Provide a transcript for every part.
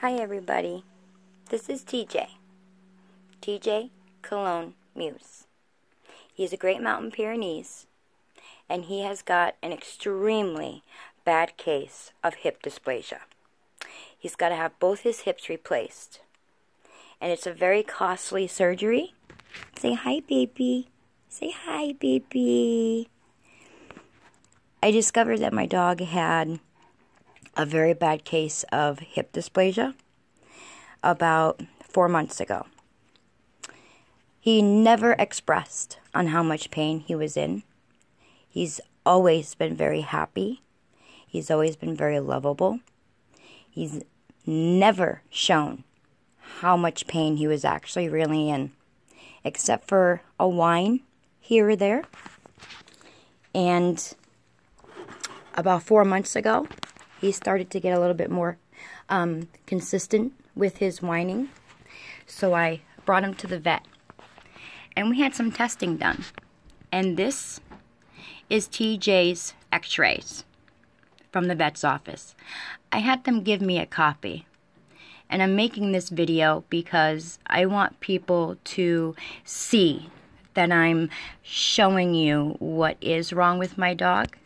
Hi everybody, this is TJ Cologne Muse. He's a Great Mountain Pyrenees, and he has got an extremely bad case of hip dysplasia. He's got to have both his hips replaced, and it's a very costly surgery. Say hi, baby. Say hi, baby. I discovered that my dog had a very bad case of hip dysplasia about 4 months ago. He never expressed on how much pain he was in. He's always been very happy. He's always been very lovable. He's never shown how much pain he was actually really in, except for a whine here or there. And about 4 months ago, he started to get a little bit more consistent with his whining. So I brought him to the vet. And we had some testing done. And this is TJ's x-rays from the vet's office. I had them give me a copy. And I'm making this video because I want people to see that I'm showing you what is wrong with my dog,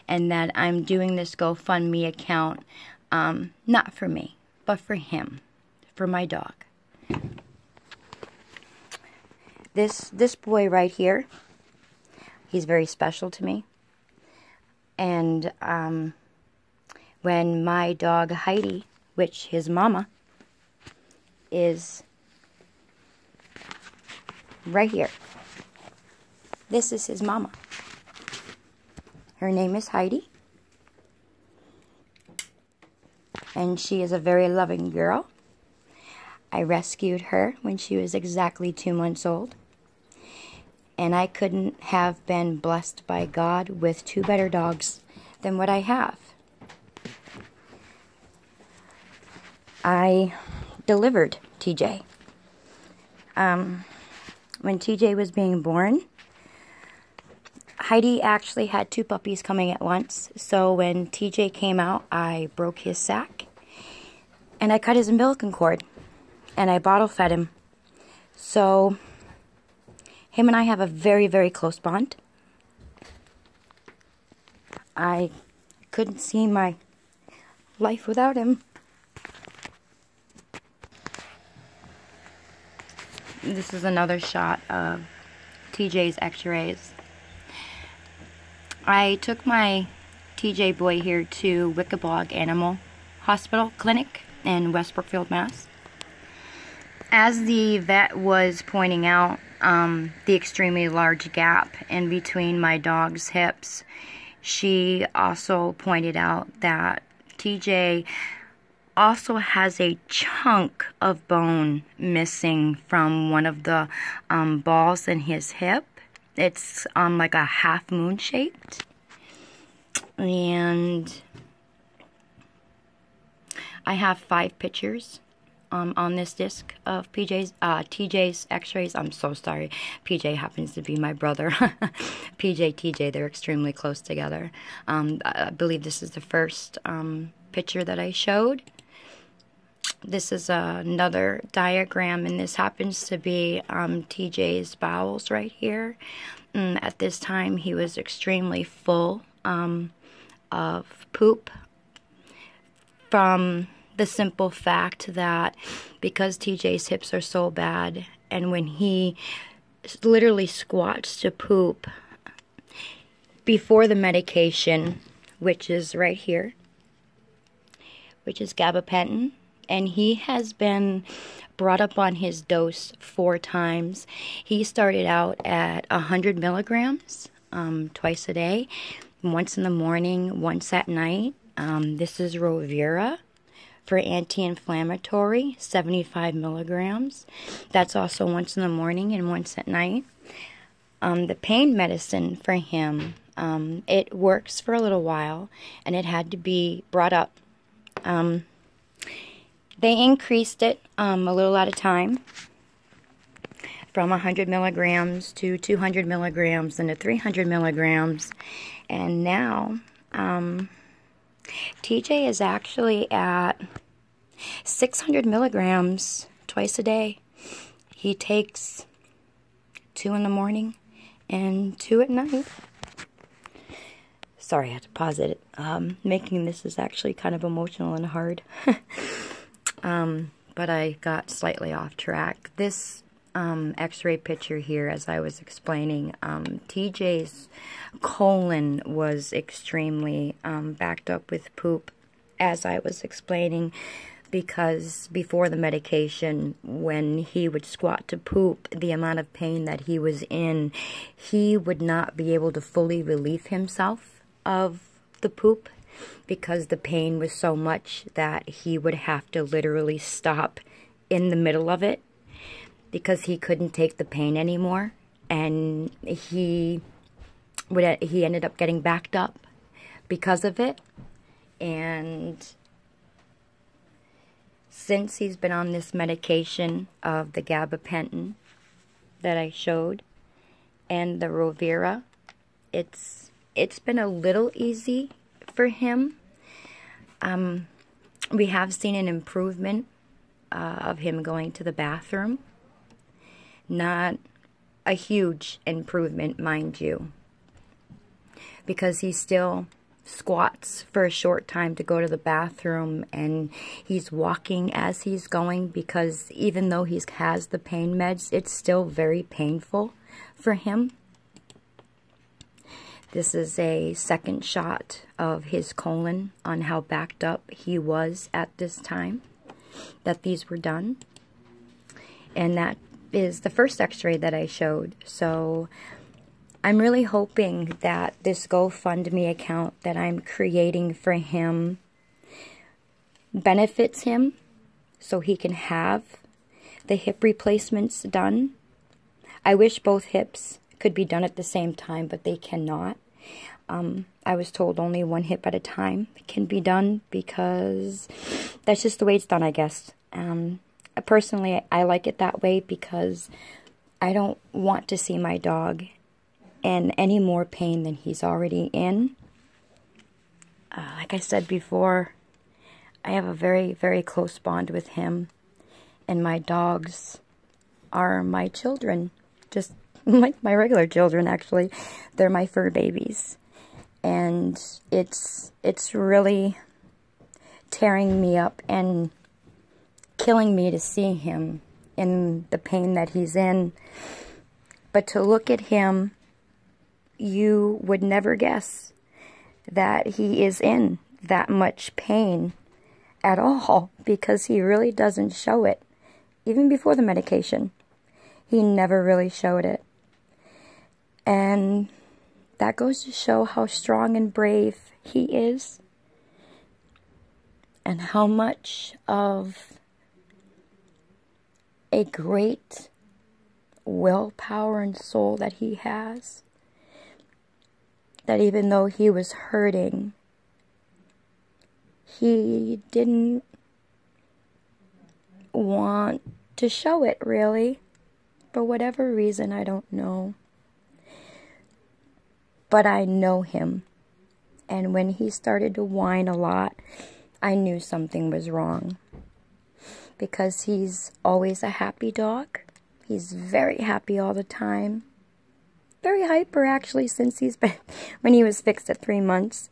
and that I'm doing this GoFundMe account not for me, but for him, for my dog. This boy right here, he's very special to me. And when my dog Heidi, which his mama is right here, this is his mama. Her name is Heidi, and she is a very loving girl. I rescued her when she was exactly 2 months old, and I couldn't have been blessed by God with 2 better dogs than what I have. I delivered TJ. When TJ was being born, Heidi actually had 2 puppies coming at once, so when TJ came out, I broke his sack, and I cut his umbilical cord, and I bottle fed him. So, him and I have a very, very close bond. I couldn't see my life without him. This is another shot of TJ's x-rays. I took my TJ boy here to Wickablog Animal Hospital Clinic in West Brookfield, Mass. As the vet was pointing out the extremely large gap in between my dog's hips, she also pointed out that TJ also has a chunk of bone missing from one of the balls in his hip. It's like a half moon shaped, and I have 5 pictures on this disc of TJ's x-rays. I'm so sorry. PJ happens to be my brother. TJ, they're extremely close together. I believe this is the first picture that I showed. This is another diagram, and this happens to be TJ's bowels right here. At this time, he was extremely full of poop, from the simple fact that because TJ's hips are so bad, and when he literally squats to poop, before the medication, which is right here, which is gabapentin, and he has been brought up on his dose 4 times. He started out at 100 milligrams twice a day, once in the morning, once at night. This is Rovira for anti-inflammatory, 75 milligrams. That's also once in the morning and once at night. The pain medicine for him, it works for a little while, and it had to be brought up. They increased it a little at a time, from 100 milligrams to 200 milligrams and to 300 milligrams. And now, TJ is actually at 600 milligrams twice a day. He takes 2 in the morning and 2 at night. Sorry, I had to pause it. Making this is actually kind of emotional and hard. But I got slightly off track. This x-ray picture here, as I was explaining, TJ's colon was extremely backed up with poop, as I was explaining, because before the medication, when he would squat to poop, the amount of pain that he was in, he would not be able to fully relieve himself of the poop, because the pain was so much that he would have to literally stop in the middle of it, because he couldn't take the pain anymore, and he ended up getting backed up because of it. And since he's been on this medication of the gabapentin that I showed and the Rovira, it's been a little easy for him. We have seen an improvement of him going to the bathroom. Not a huge improvement, mind you, because he still squats for a short time to go to the bathroom, and he's walking as he's going, because even though he has the pain meds, it's still very painful for him. This is a second shot of his colon on how backed up he was at this time that these were done. And that is the first x-ray that I showed. So I'm really hoping that this GoFundMe account that I'm creating for him benefits him, so he can have the hip replacements done. I wish both hips could be done at the same time, but they cannot. I was told only one hip at a time can be done, because that's just the way it's done, I guess. Personally, I like it that way, because I don't want to see my dog in any more pain than he's already in. Like I said before, I have a very, very close bond with him, and my dogs are my children, just like my regular children, actually. They're my fur babies, and it's really tearing me up and killing me to see him in the pain that he's in. But to look at him, you would never guess that he is in that much pain at all, because he really doesn't show it. Even before the medication, he never really showed it. And that goes to show how strong and brave he is, and how much of a great willpower and soul that he has. That even though he was hurting, he didn't want to show it, really. For whatever reason, I don't know. But I know him. And when he started to whine a lot, I knew something was wrong. Because he's always a happy dog. He's very happy all the time. Very hyper, actually, since he's been, when he was fixed at 3 months.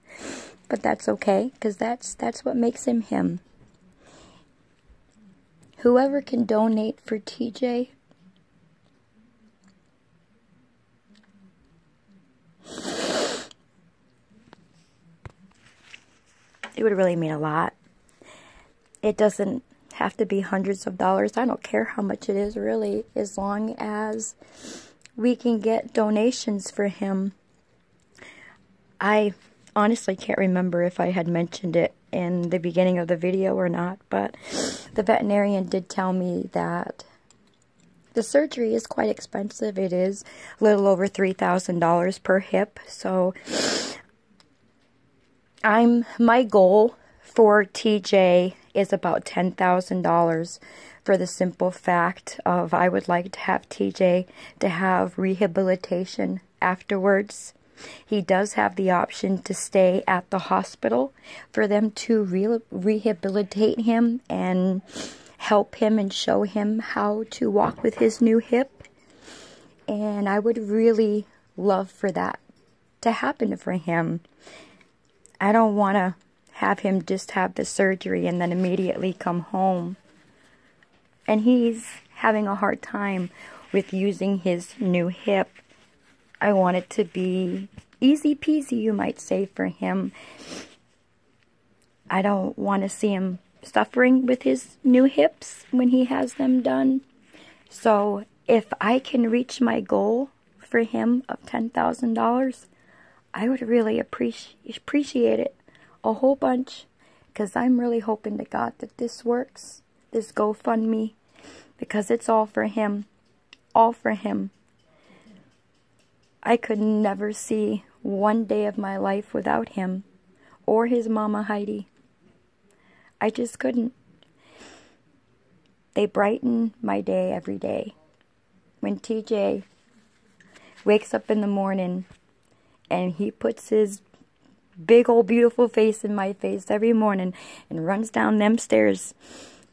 But that's okay, because that's what makes him him. Whoever can donate for TJ, it would really mean a lot. It doesn't have to be hundreds of dollars. I don't care how much it is, really, as long as we can get donations for him. I honestly can't remember if I had mentioned it in the beginning of the video or not, but the veterinarian did tell me that the surgery is quite expensive. It is a little over $3,000 per hip. So my goal for TJ is about $10,000, for the simple fact of I would like to have TJ to have rehabilitation afterwards. He does have the option to stay at the hospital for them to rehabilitate him and help him and show him how to walk with his new hip. And I would really love for that to happen for him. I don't want to have him just have the surgery and then immediately come home. And he's having a hard time with using his new hip. I want it to be easy peasy, you might say, for him. I don't want to see him suffering with his new hips when he has them done. So if I can reach my goal for him of $10,000, I would really appreciate it a whole bunch, because I'm really hoping to God that this works, this GoFundMe, because it's all for him, all for him. I could never see one day of my life without him or his Mama Heidi. I just couldn't. They brighten my day every day. When TJ wakes up in the morning and he puts his big old beautiful face in my face every morning and runs down them stairs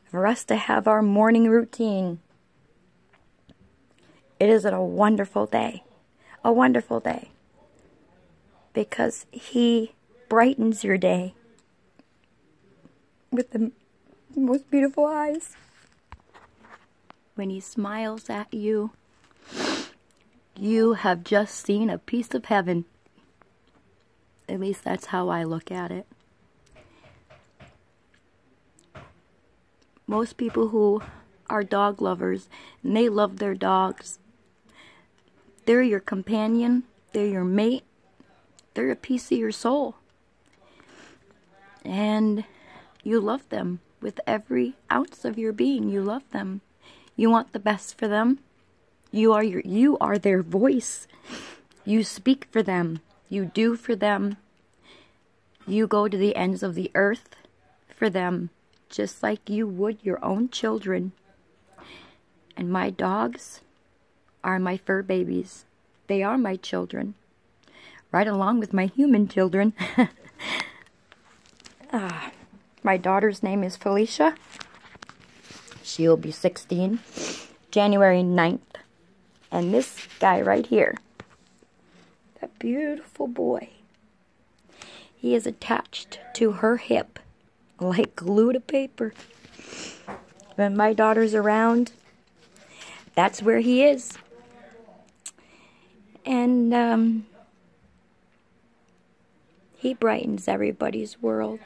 for us to have our morning routine, it is a wonderful day. A wonderful day. Because he brightens your day with the most beautiful eyes. When he smiles at you, you have just seen a piece of heaven. At least that's how I look at it. Most people who are dog lovers, and they love their dogs, they're your companion, they're your mate, they're a piece of your soul. And you love them with every ounce of your being. You love them. You want the best for them. You are their voice. You speak for them. You do for them. You go to the ends of the earth for them, just like you would your own children. And my dogs are my fur babies. They are my children, right along with my human children. My daughter's name is Felicia. She'll be 16, January 9th. And this guy right here, that beautiful boy, he is attached to her hip like glue to paper. When my daughter's around, that's where he is. And he brightens everybody's world.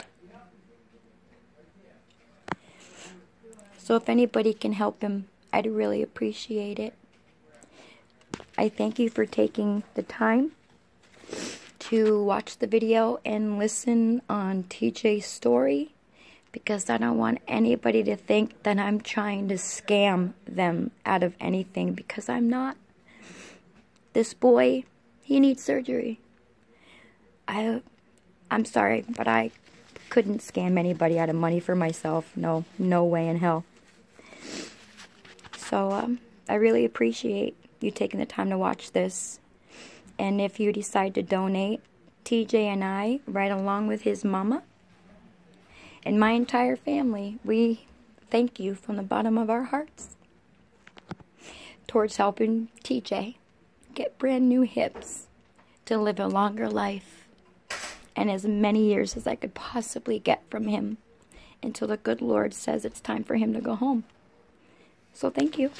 So if anybody can help him, I'd really appreciate it. I thank you for taking the time to watch the video and listen on TJ's story, because I don't want anybody to think that I'm trying to scam them out of anything, because I'm not. This boy, he needs surgery. I'm sorry, but I couldn't scam anybody out of money for myself. No way in hell. So, I really appreciate you taking the time to watch this. And if you decide to donate, TJ and I, right along with his mama, and my entire family, we thank you from the bottom of our hearts towards helping TJ get brand new hips to live a longer life and as many years as I could possibly get from him until the good Lord says it's time for him to go home. So thank you.